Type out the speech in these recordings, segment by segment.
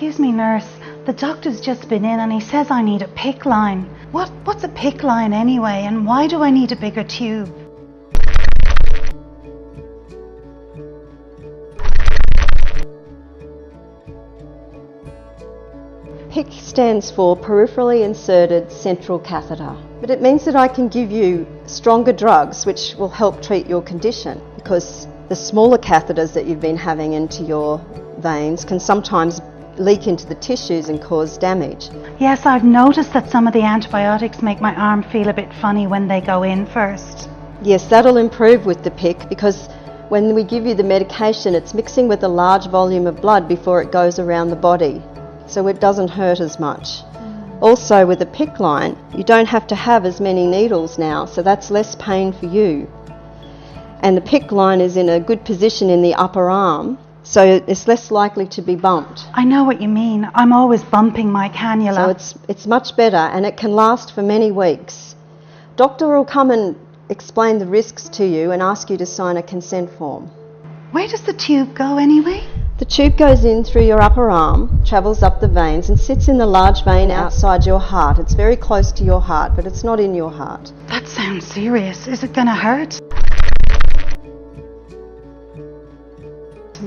Excuse me, nurse. The doctor's just been in and he says I need a PICC line. What's a PICC line anyway, and why do I need a bigger tube? PICC stands for Peripherally Inserted Central Catheter, but it means that I can give you stronger drugs which will help treat your condition, because the smaller catheters that you've been having into your veins can sometimes leak into the tissues and cause damage. Yes, I've noticed that some of the antibiotics make my arm feel a bit funny when they go in first. Yes, that'll improve with the PICC, because when we give you the medication, it's mixing with a large volume of blood before it goes around the body, so it doesn't hurt as much. Also, with a PICC line, you don't have to have as many needles now, so that's less pain for you. And the PICC line is in a good position in the upper arm, so it's less likely to be bumped. I know what you mean. I'm always bumping my cannula. So it's much better, and it can last for many weeks. Doctor will come and explain the risks to you and ask you to sign a consent form. Where does the tube go anyway? The tube goes in through your upper arm, travels up the veins and sits in the large vein outside your heart. It's very close to your heart, but it's not in your heart. That sounds serious. Is it going to hurt?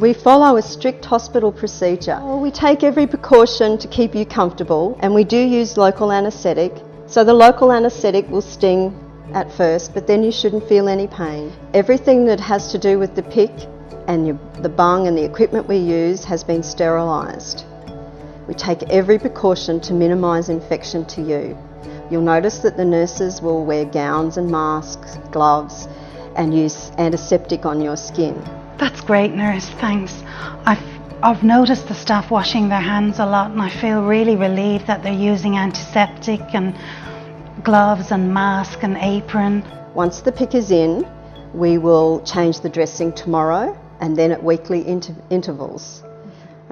We follow a strict hospital procedure. We take every precaution to keep you comfortable, and we do use local anaesthetic. So the local anaesthetic will sting at first, but then you shouldn't feel any pain. Everything that has to do with the PICC and the bung and the equipment we use has been sterilised. We take every precaution to minimise infection to you. You'll notice that the nurses will wear gowns and masks, gloves, and use antiseptic on your skin. That's great, nurse, thanks. I've noticed the staff washing their hands a lot, and I feel really relieved that they're using antiseptic and gloves and mask and apron. Once the PICC is in, we will change the dressing tomorrow and then at weekly intervals.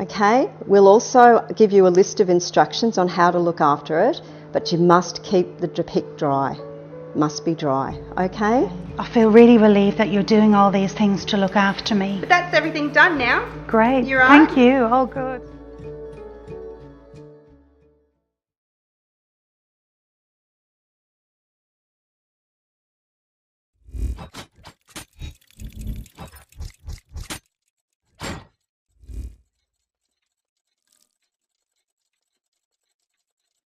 Okay, we'll also give you a list of instructions on how to look after it, but you must keep the PICC dry. Must be dry, okay? I feel really relieved that you're doing all these things to look after me. But that's everything done now. Great. You're on? Thank you. All good.